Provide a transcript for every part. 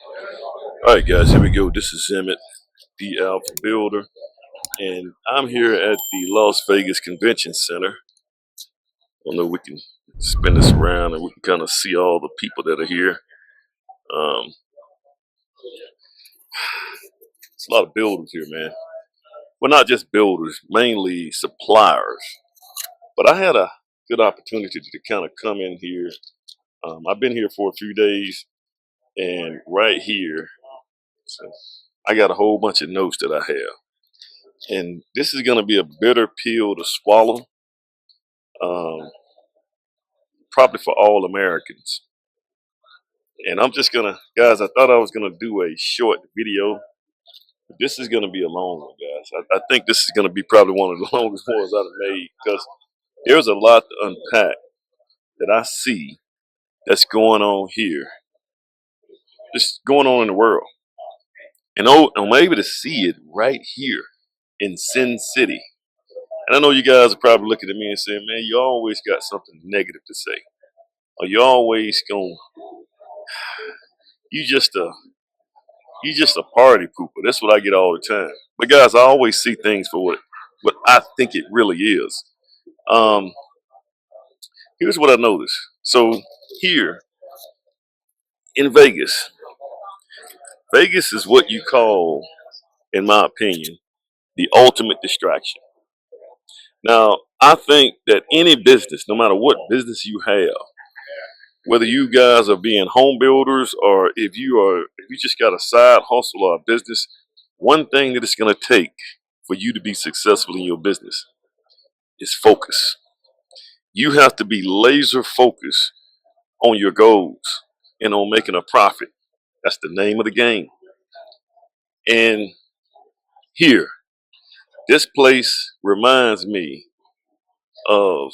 All right, guys, here we go. This is Emmett, the Alpha Builder, and I'm here at the Las Vegas Convention Center. I don't know if we can spin this around and we can kind of see all the people that are here. Um, it's a lot of builders here, man. Well, not just builders, mainly suppliers. But I had a good opportunity to kind of come in here. I've been here for a few days, and right here, so I got a whole bunch of notes that I have. And this is going to be a bitter pill to swallow. Um, Probably for all Americans. And I'm just gonna, guys. I thought I was gonna do a short video, but this is gonna be a long one, guys. I think this is gonna be probably one of the longest ones I've made because there's a lot to unpack that I see that's going on here, just going on in the world, and I'm able to see it right here in Sin City. And I know you guys are probably looking at me and saying, "Man, you always got something negative to say, or you always gonna, you just a You just a party pooper." That's what I get all the time. But guys, I always see things for what I think it really is. Um, Here's what I noticed. So here in Vegas, Vegas is what you call, in my opinion, the ultimate distraction. Now, I think that any business, no matter what business you have, whether you guys are being home builders or if you just got a side hustle or a business, one thing that it's going to take for you to be successful in your business is focus. You have to be laser focused on your goals and on making a profit. That's the name of the game. And here, this place reminds me of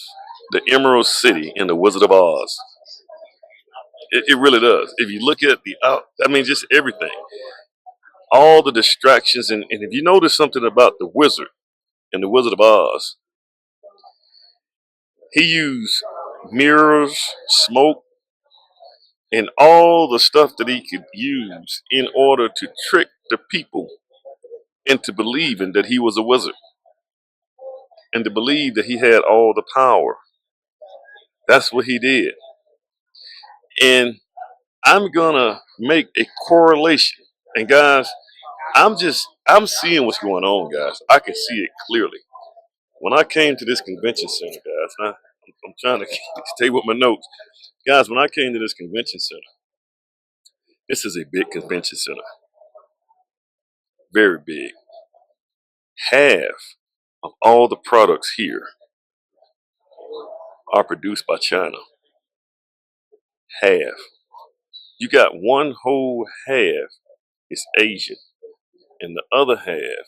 the Emerald City in the Wizard of Oz. It really does. If you look at I mean, just everything, all the distractions, and if you notice something about the wizard in the Wizard of Oz, he used mirrors, smoke, and all the stuff that he could use in order to trick the people into believing that he was a wizard and to believe that he had all the power. That's what he did. And I'm gonna make a correlation. And guys, I'm seeing what's going on, guys. I can see it clearly. When I came to this convention center, guys, I'm trying to stay with my notes. Guys, when I came to this convention center, this is a big convention center. Very big. Half of all the products here are produced by China. Half. You got one whole half is Asian, and the other half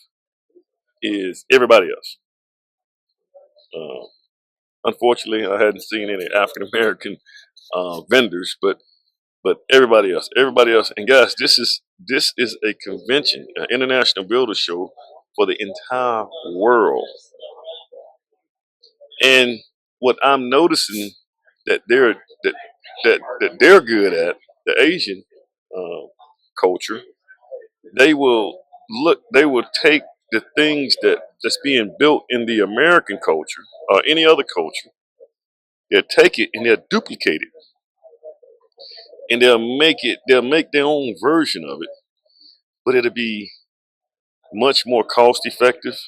is everybody else. Um, Unfortunately, I hadn't seen any African American vendors, but everybody else. And guys, this is a convention, an international builder show for the entire world. And what I'm noticing that they're good at, the Asian uh, culture, they will take the things that's being built in the American culture or any other culture. They'll take it and they'll duplicate it, and they'll make their own version of it, but it'll be much more cost effective,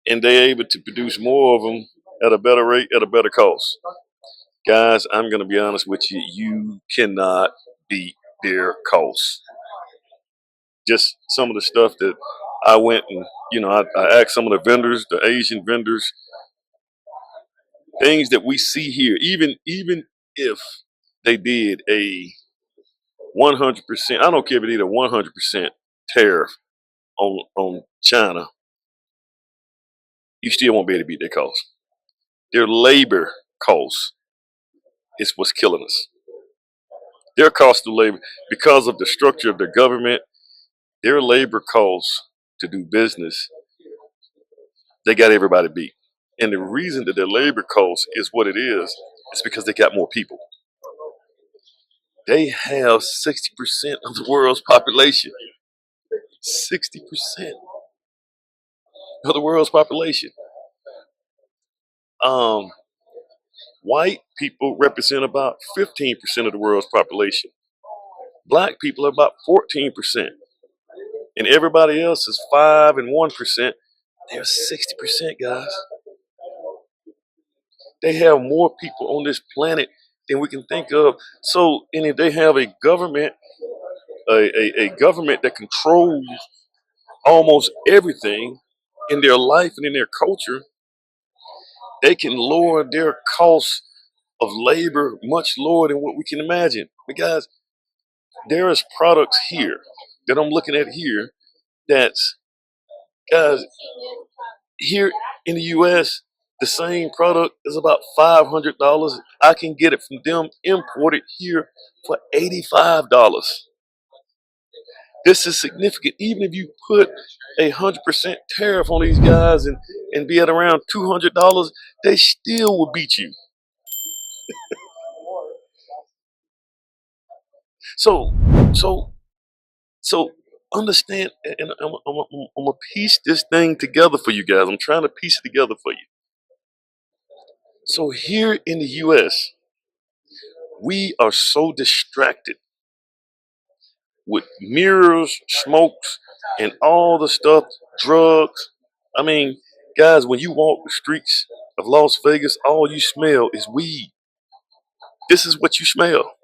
and they're able to produce more of them at a better rate, at a better cost. Guys, I'm going to be honest with you. You cannot beat their costs. Just some of the stuff that I went and, I asked some of the vendors, the Asian vendors, things that we see here, even if they did a 100%, I don't care if they did a 100% tariff on China, you still won't be able to beat their costs. Their labor costs is what's killing us. Their cost of labor, because of the structure of the government, their labor costs to do business, they got everybody beat. And the reason that their labor cost is what it is because they got more people. They have 60% of the world's population. 60% of the world's population. Um, White people represent about 15% of the world's population. Black people are about 14%. And everybody else is 5 and 1%. They're 60%, guys. They have more people on this planet than we can think of. So, and if they have a government, a government that controls almost everything in their life and in their culture, they can lower their costs of labor much lower than what we can imagine. Because there is products here that I'm looking at here that's, guys, here in the US, the same product is about $500. I can get it from them imported here for $85. This is significant. Even if you put 100% tariff on these guys and be at around $200, they still will beat you. So, so, so understand, and I'm gonna piece this thing together for you guys. I'm trying to piece it together for you. So here in the U.S., we are so distracted with mirrors, smokes, and all the stuff, drugs. I mean, guys, when you walk the streets of Las Vegas, all you smell is weed. This is what you smell.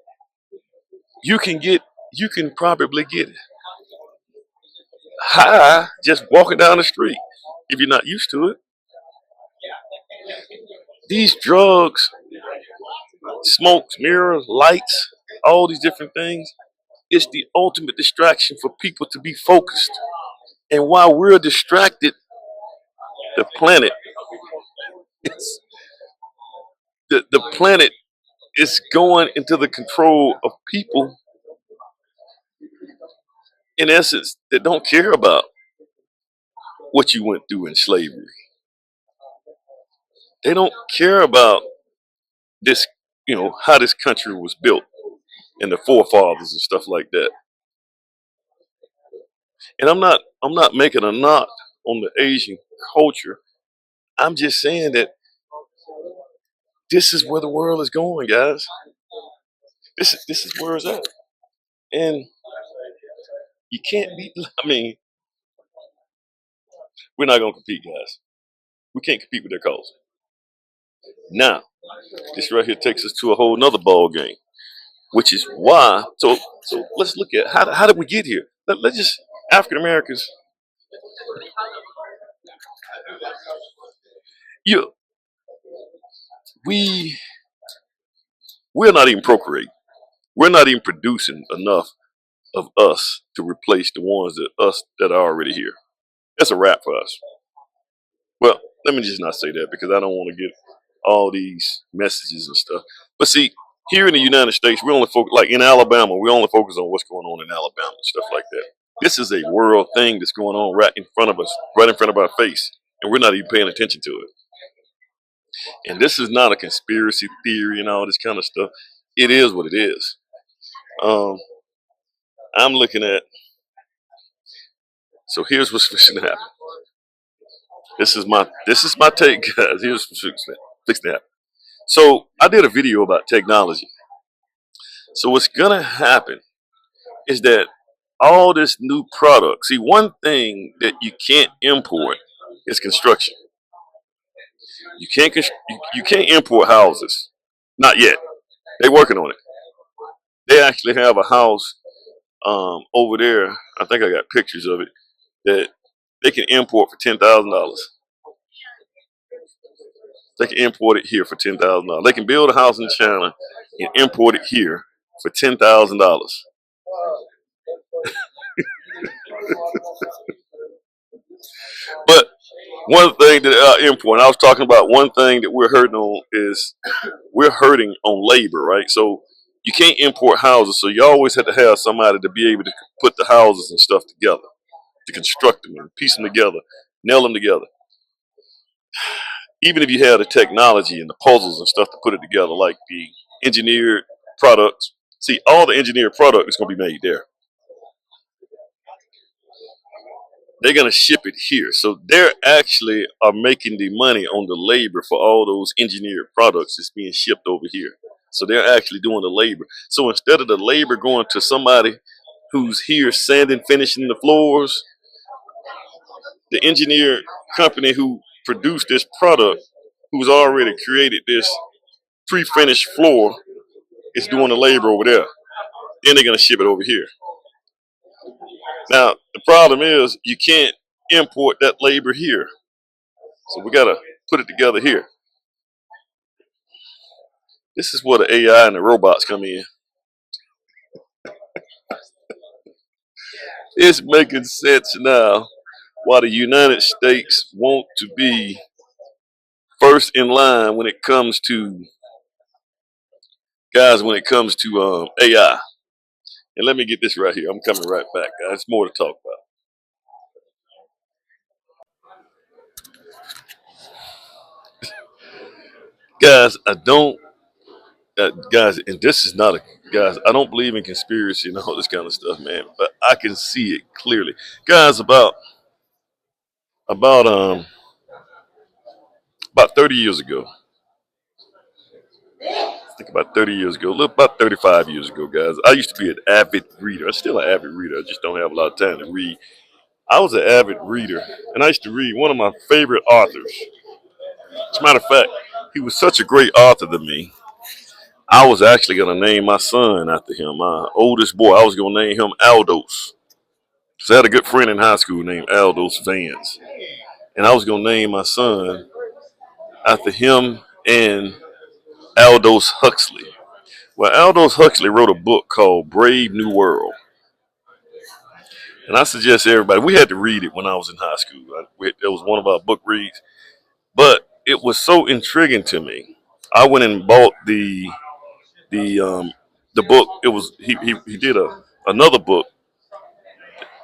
You can get, you can probably get high just walking down the street if you're not used to it. These drugs, smokes, mirrors, lights, all these different things, it's the ultimate distraction for people to be focused. And while we're distracted, the planet, is, the planet is going into the control of people, in essence, that don't care about what you went through in slavery. They don't care about this, how this country was built and the forefathers and stuff like that. And I'm not making a knock on the Asian culture. I'm just saying that this is where the world is going, guys. This is where it's at. And you can't beat, I mean, we're not gonna compete, guys. We can't compete with their cause. Now, this right here takes us to a whole nother ball game, which is why. So let's look at how did we get here? Let's just African Americans. You we we're not even procreating. We're not even producing enough of us to replace the ones that are already here. That's a wrap for us. Well, let me just not say that because I don't want to get all these messages and stuff. But see, here in the United States, we only focus, like in Alabama, we only focus on what's going on in Alabama and stuff like that. This is a world thing that's going on right in front of us, right in front of our face, and we're not even paying attention to it. And this is not a conspiracy theory and all this kind of stuff. It is what it is. Um, I'm looking at. So here's what's fixing to happen. This is my take, guys. Here's what's fixing to happen. So I did a video about technology. So what's gonna happen is that all this new product. See, one thing that you can't import is construction. You can't import houses. Not yet. They're working on it. They actually have a house over there. I think I got pictures of it that they can import for $10,000. They can import it here for $10,000. They can build a house in China and import it here for $10,000. But one thing that import, I was talking about one thing that we're hurting on is we're hurting on labor, right? So you can't import houses, so you always have to have somebody to be able to put the houses and stuff together, to construct them and piece them together, nail them together. Even if you have the technology and the puzzles and stuff to put it together, like the engineered products, See, all the engineered product is going to be made there. They're going to ship it here. So they're actually are making the money on the labor for all those engineered products that's being shipped over here. So they're actually doing the labor. So instead of the labor going to somebody who's here sanding, finishing the floors, the engineer company who produced this product, who's already created this pre-finished floor, is doing the labor over there. Then they're going to ship it over here. Now, the problem is you can't import that labor here. So we got to put it together here. This is where the AI and the robots come in. It's making sense now why the United States want to be first in line when it comes to, guys, when it comes to AI. And let me get this right here. I'm coming right back, guys. More to talk about. Guys, I don't, guys, and this is not a, guys, I don't believe in conspiracy and all this kind of stuff, man, but I can see it clearly. Guys, about, um, about 30 years ago, I think about 30 years ago, about 35 years ago, guys, I used to be an avid reader. I'm still an avid reader. I just don't have a lot of time to read. I was an avid reader, and I used to read one of my favorite authors. As a matter of fact, he was such a great author to me. I was actually going to name my son after him. My oldest boy, I was going to name him Aldous. So I had a good friend in high school named Aldous Vance. And I was going to name my son after him and Aldous Huxley. Well, Aldous Huxley wrote a book called Brave New World. And I suggest everybody, we had to read it when I was in high school. It was one of our book reads. But it was so intriguing to me. I went and bought the the book. It was he did another book.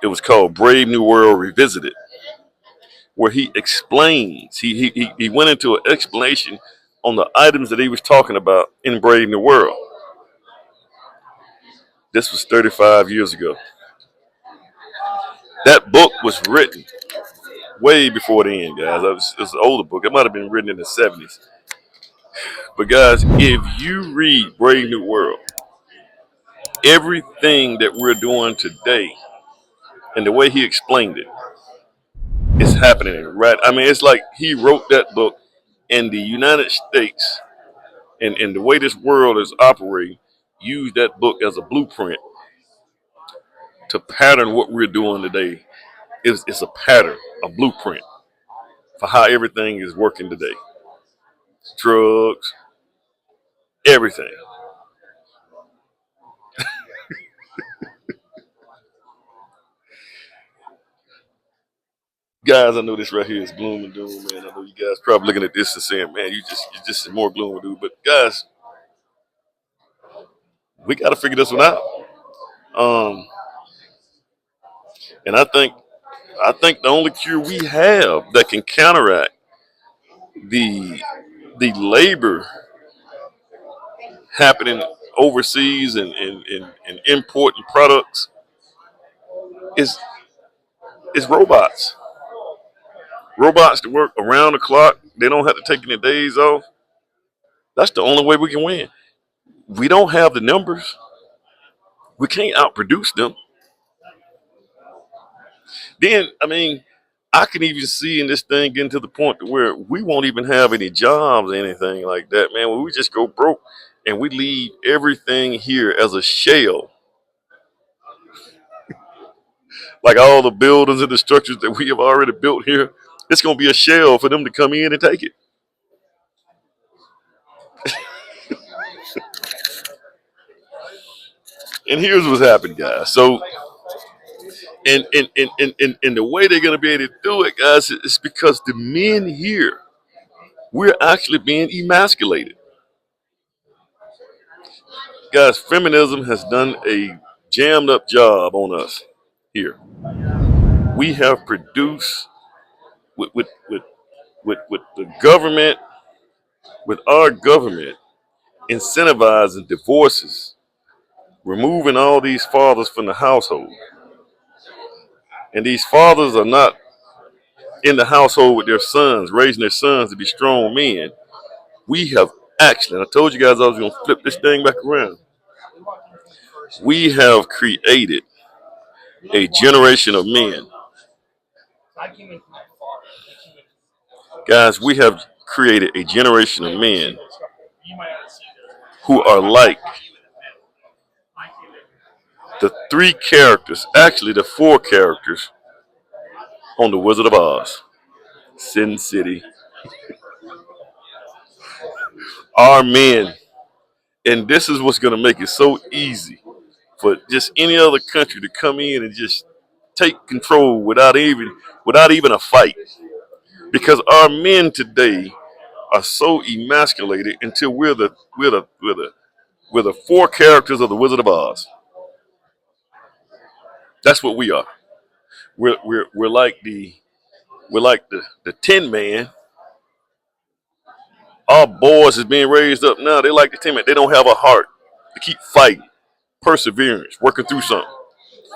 It was called Brave New World Revisited, where he explains. He went into an explanation on the items that he was talking about in Brave New World. This was 35 years ago. That book was written way before the end, guys. It was an older book. It might have been written in the 70s. But guys, if you read Brave New World, everything that we're doing today and the way he explained it is happening right. I mean, it's like he wrote that book in the United States and the way this world is operating, use that book as a blueprint to pattern what we're doing today. It's a pattern, a blueprint for how everything is working today. Drugs, everything. Guys, I know this right here is gloom and doom, man. I know you guys probably looking at this and saying, man, you just is more gloom and doom. But guys, we got to figure this one out. Um, and I think the only cure we have that can counteract the the labor happening overseas and importing products is robots. Robots to work around the clock. They don't have to take any days off. That's the only way we can win. We don't have the numbers. We can't outproduce them. Then, I mean, I can even see in this thing getting to the point to where we won't even have any jobs or anything like that, man. When we just go broke and we leave everything here as a shell, like all the buildings and the structures that we have already built here, it's going to be a shell for them to come in and take it. And here's what's happened, guys. So, and the way they're going to be able to do it, guys, is because the men here, we're actually being emasculated. Guys, feminism has done a jammed up job on us here. We have produced with the government, with our government incentivizing divorces removing all these fathers from the household. And these fathers are not in the household with their sons, raising their sons to be strong men. We have actually, and I told you guys I was going to flip this thing back around. We have created a generation of men. Guys, we have created a generation of men who are like the three characters, actually the four characters on The Wizard of Oz. Sin City are men. And this is what's going to make it so easy for just any other country to come in and just take control without even a fight. Because our men today are so emasculated until we're the four characters of The Wizard of Oz. That's what we are. We're like the Tin Man. Our boys is being raised up now. They like the Tin Man. They don't have a heart to keep fighting, perseverance, working through something.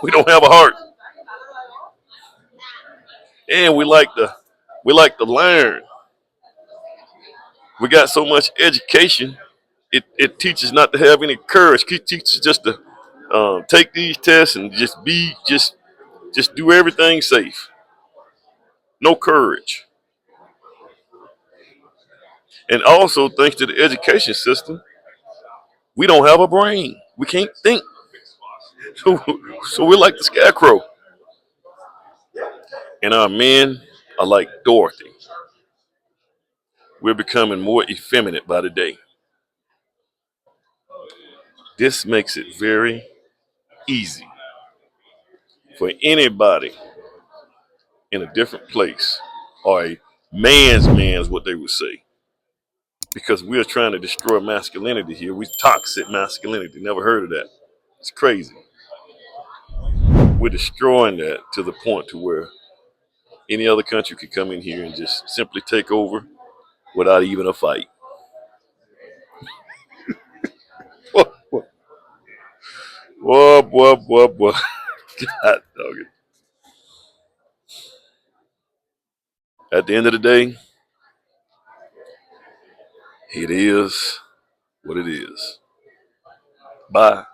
We don't have a heart, and we like to learn. We got so much education. It teaches not to have any courage. It teaches just to take these tests and just do everything safe. No courage. And also, thanks to the education system, we don't have a brain. We can't think. So, so we're like the scarecrow. And our men are like Dorothy. We're becoming more effeminate by the day. This makes it very easy for anybody in a different place, or a man's man is what they would say. Because we are trying to destroy masculinity here. We toxic masculinity. Never heard of that. It's crazy. We're destroying that to the point to where any other country could come in here and just simply take over without even a fight. Whoa, whoa, whoa, whoa. God dog it. At the end of the day, it is what it is. Bye.